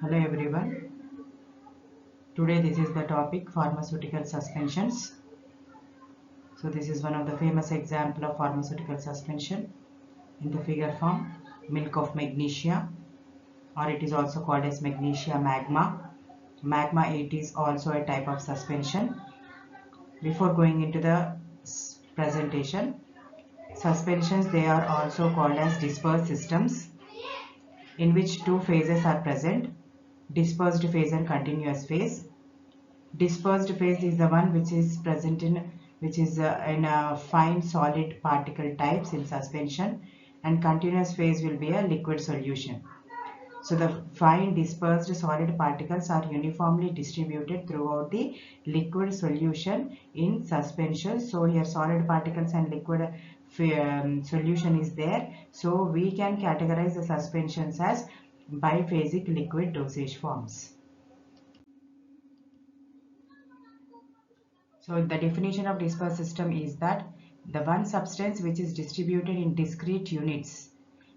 Hello everyone. Today this is the topic pharmaceutical suspensions. So this is one of the famous example of pharmaceutical suspension in the figure form, milk of magnesia, or it is also called as magnesia magma. Magma, it is also a type of suspension. Before going into the presentation, suspensions, they are also called as dispersed systems in which two phases are present, dispersed phase and continuous phase. Dispersed phase is the one which is present in fine solid particle types in suspension, and continuous phase will be a liquid solution. So the fine dispersed solid particles are uniformly distributed throughout the liquid solution in suspension. So here solid particles and liquid solution is there. So we can categorize the suspensions as biphasic liquid dosage forms. So the definition of dispersed system is that the one substance which is distributed in discrete units,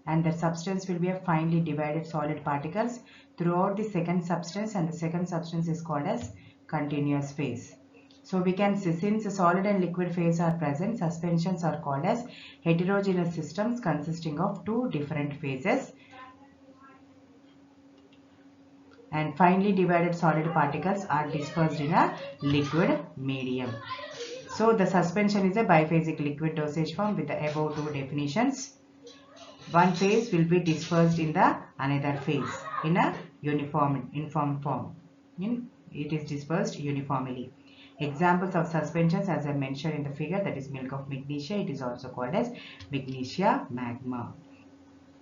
and the substance will be a finely divided solid particles throughout the second substance, and the second substance is called as continuous phase. So we can see, since the solid and liquid phase are present, suspensions are called as heterogeneous systems consisting of two different phases, and finely divided solid particles are dispersed in a liquid medium. So the suspension is a biphasic liquid dosage form with the above two definitions. One phase will be dispersed in the another phase in a uniform form. It is dispersed uniformly. Examples of suspensions, as I mentioned in the figure, that is milk of magnesia. It is also called as magnesia magma.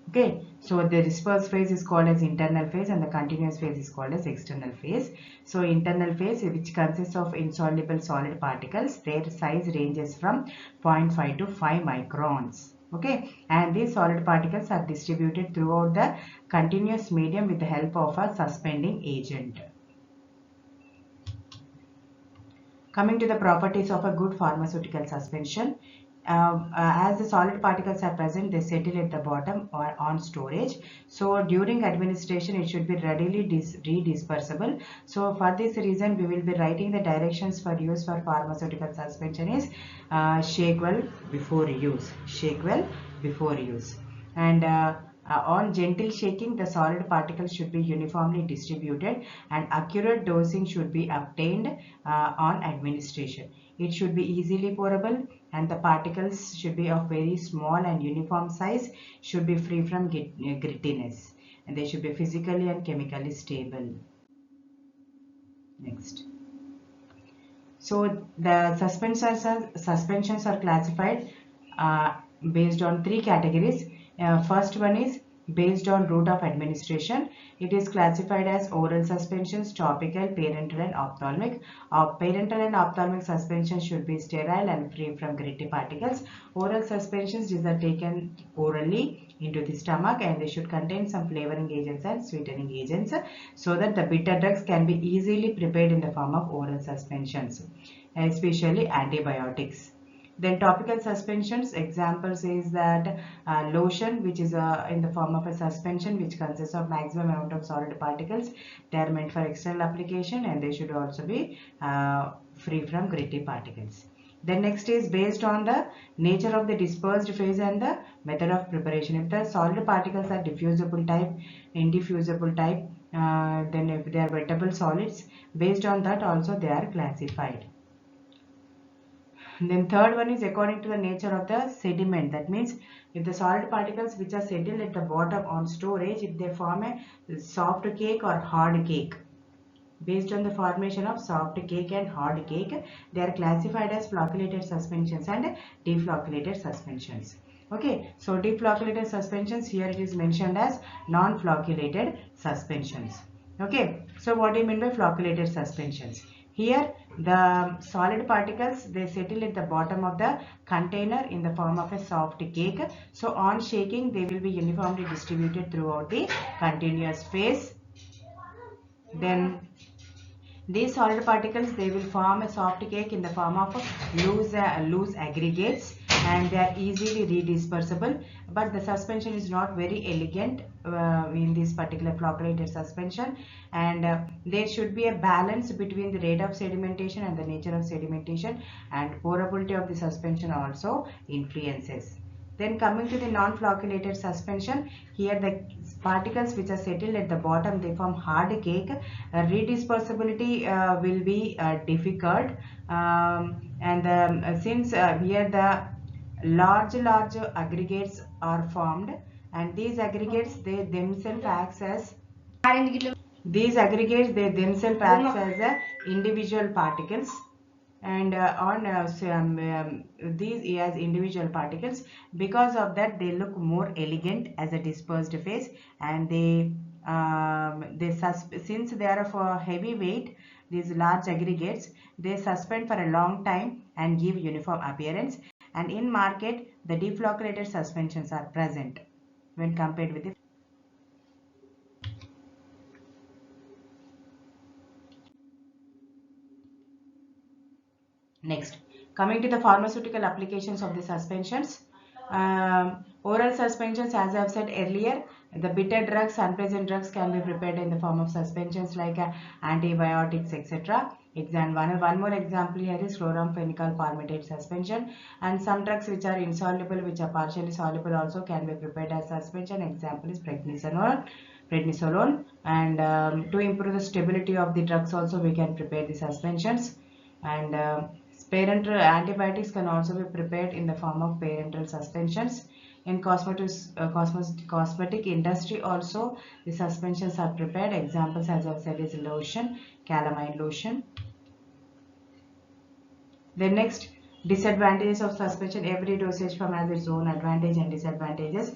Okay, so the dispersed phase is called as internal phase and the continuous phase is called as external phase. So internal phase, which consists of insoluble solid particles, their size ranges from 0.5 to 5 microns. Okay, and these solid particles are distributed throughout the continuous medium with the help of a suspending agent. Coming to the properties of a good pharmaceutical suspension, as the solid particles are present, they settle at the bottom or on storage. So during administration, it should be readily redispersible. So for this reason, we will be writing the directions for use for pharmaceutical suspension is shake well before use. Shake well before use. And on gentle shaking, the solid particles should be uniformly distributed and accurate dosing should be obtained on administration. It should be easily pourable and the particles should be of very small and uniform size, should be free from grittiness, and they should be physically and chemically stable. Next. So the suspensions are classified based on three categories. First one is based on route of administration. It is classified as oral suspensions, topical, parenteral and ophthalmic. Parenteral and ophthalmic suspensions should be sterile and free from gritty particles. Oral suspensions, these are taken orally into the stomach and they should contain some flavoring agents and sweetening agents so that the bitter drugs can be easily prepared in the form of oral suspensions, especially antibiotics. Then topical suspensions, examples is that lotion, which is in the form of a suspension which consists of maximum amount of solid particles. They are meant for external application and they should also be free from gritty particles. Then next is based on the nature of the dispersed phase and the method of preparation. If the solid particles are diffusible type, indiffusible type, then if they are wettable solids, based on that also they are classified. And then third one is according to the nature of the sediment. That means if the solid particles which are settled at the bottom on storage, if they form a soft cake or hard cake. Based on the formation of soft cake and hard cake, they are classified as flocculated suspensions and deflocculated suspensions. Okay, so deflocculated suspensions, here it is mentioned as non-flocculated suspensions. Okay, so what do you mean by flocculated suspensions? Here the solid particles, they settle at the bottom of the container in the form of a soft cake. So on shaking, they will be uniformly distributed throughout the continuous phase. Then these solid particles, they will form a soft cake in the form of loose aggregates and they are easily redispersible, but the suspension is not very elegant in this particular flocculated suspension, and there should be a balance between the rate of sedimentation and the nature of sedimentation, and pourability of the suspension also influences. Then coming to the non-flocculated suspension, here the particles which are settled at the bottom, they form hard cake. Redispersibility will be difficult, and since here the large aggregates are formed, and these aggregates they themselves acts as individual particles, and these as individual particles. Because of that, they look more elegant as a dispersed phase, and since they are of a heavy weight, these large aggregates, they suspend for a long time and give uniform appearance. And in market, the deflocculated suspensions are present when compared with the next. Coming to the pharmaceutical applications of the suspensions, oral suspensions, as I have said earlier, the bitter drugs, unpleasant drugs can be prepared in the form of suspensions like antibiotics, etc. One more example here is chloramphenicol palmitate suspension, and some drugs which are insoluble, which are partially soluble, also can be prepared as suspension. Example is prednisolone, and to improve the stability of the drugs also we can prepare the suspensions. And parenteral antibiotics can also be prepared in the form of parenteral suspensions. In cosmetic industry also, the suspensions are prepared. Examples, as I've said, is lotion, calamine lotion. The next, disadvantages of suspension. Every dosage form has its own advantage and disadvantages.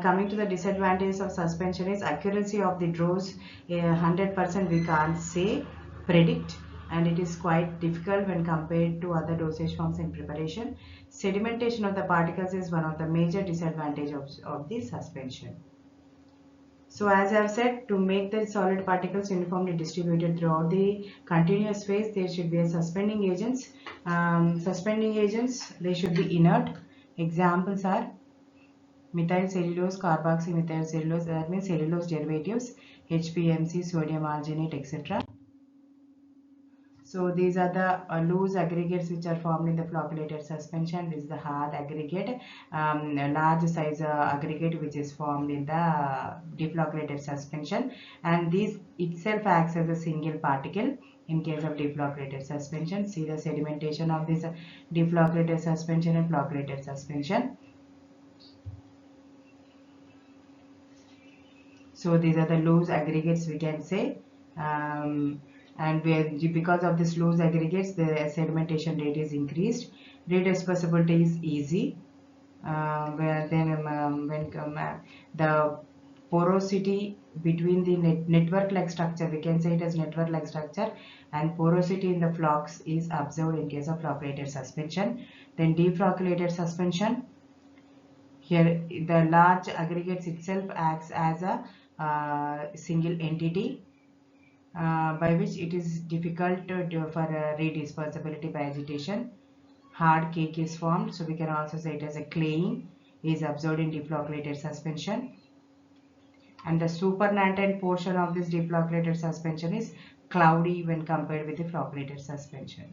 Coming to the disadvantages of suspension is accuracy of the dose. 100% we can't say, predict, and it is quite difficult when compared to other dosage forms in preparation. Sedimentation of the particles is one of the major disadvantages of the suspension. So as I have said, to make the solid particles uniformly distributed throughout the continuous phase, there should be a suspending agents. Suspending agents, they should be inert. Examples are methyl cellulose, carboxymethyl cellulose, that means cellulose derivatives, HPMC, sodium arginate, etc. So these are the loose aggregates which are formed in the flocculated suspension. This is the hard aggregate, a large size aggregate which is formed in the deflocculated suspension, and this itself acts as a single particle in case of deflocculated suspension. See the sedimentation of this deflocculated suspension and flocculated suspension. So these are the loose aggregates we can say. And because of this loose aggregates, the sedimentation rate is increased. Redispersibility is easy. The porosity between the network-like structure, we can say it as network-like structure, and porosity in the flocks is observed in case of flocculated suspension. Then deflocculated suspension. Here, the large aggregates itself acts as a single entity. By which it is difficult to do for redispersibility by agitation. Hard cake is formed, so we can also say it as a claying is absorbed in deflocculated suspension. And the supernatant portion of this deflocculated suspension is cloudy when compared with the flocculated suspension.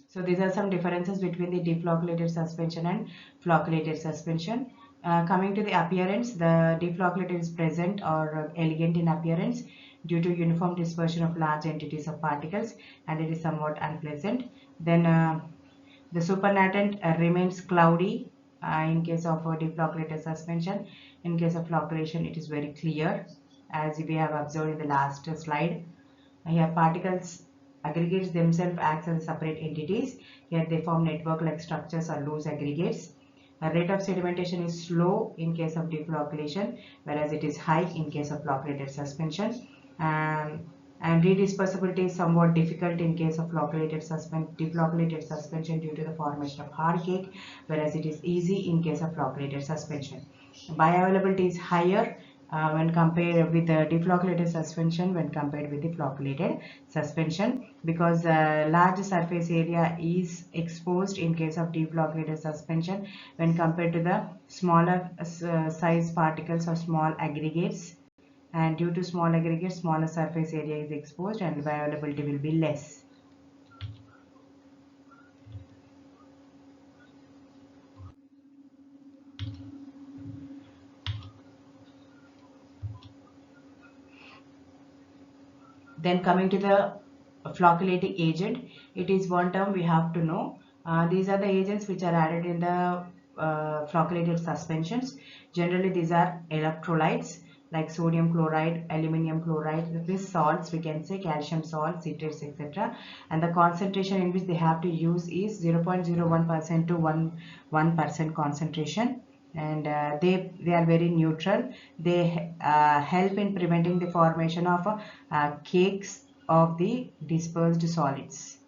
So these are some differences between the deflocculated suspension and flocculated suspension. Coming to the appearance, the deflocculated is present or elegant in appearance due to uniform dispersion of large entities of particles, and it is somewhat unpleasant. Then the supernatant remains cloudy in case of deflocculated suspension. In case of flocculation, it is very clear, as we have observed in the last slide. Here particles aggregates themselves act as separate entities. Here they form network-like structures or loose aggregates. The rate of sedimentation is slow in case of deflocculation, whereas it is high in case of flocculated suspension. And redispersibility is somewhat difficult in case of deflocculated suspension due to the formation of hard cake, whereas it is easy in case of flocculated suspension. Bioavailability is higher when compared with the deflocculated suspension when compared with the flocculated suspension, because large surface area is exposed in case of deflocculated suspension when compared to the smaller size particles or small aggregates, and due to small aggregates smaller surface area is exposed and bioavailability will be less. Then coming to the flocculating agent, it is one term we have to know. These are the agents which are added in the flocculated suspensions. Generally, these are electrolytes like sodium chloride, aluminum chloride, these salts we can say, calcium salt, citrates, etc. And the concentration in which they have to use is 0.01% to 1% concentration, and they are very neutral. They help in preventing the formation of cakes of the dispersed solids,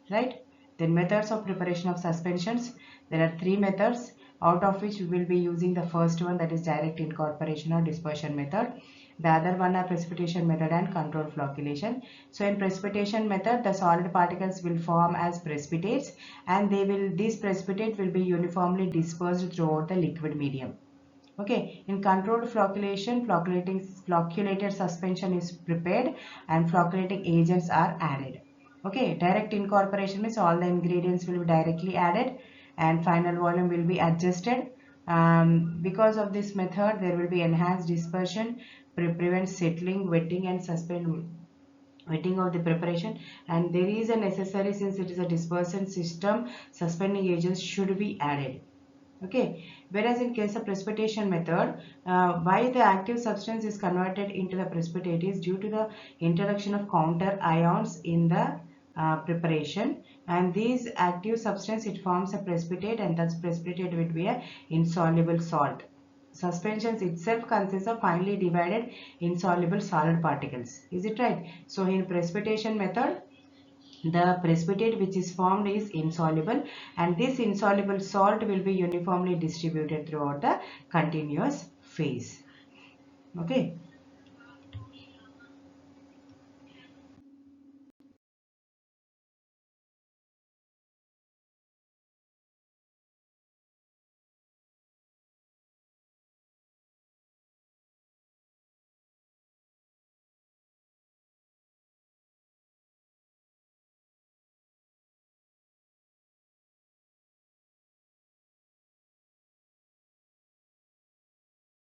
right? Then methods of preparation of suspensions, there are three methods, out of which we will be using the first one, that is direct incorporation or dispersion method. The other one are precipitation method and controlled flocculation. So in precipitation method, the solid particles will form as precipitates, and these precipitate will be uniformly dispersed throughout the liquid medium. Okay, in controlled flocculation, flocculated suspension is prepared and flocculating agents are added. Okay, direct incorporation means all the ingredients will be directly added and final volume will be adjusted. Because of this method, there will be enhanced dispersion, prevent settling, wetting and wetting of the preparation, and there is a necessary, since it is a dispersion system, suspending agents should be added. Okay, whereas in case of precipitation method, why the active substance is converted into the precipitate is due to the introduction of counter ions in the preparation, and these active substance, it forms a precipitate, and thus precipitate will be a insoluble salt. Suspensions itself consists of finely divided insoluble solid particles. Is it right? So in precipitation method, the precipitate which is formed is insoluble, and this insoluble salt will be uniformly distributed throughout the continuous phase. Okay.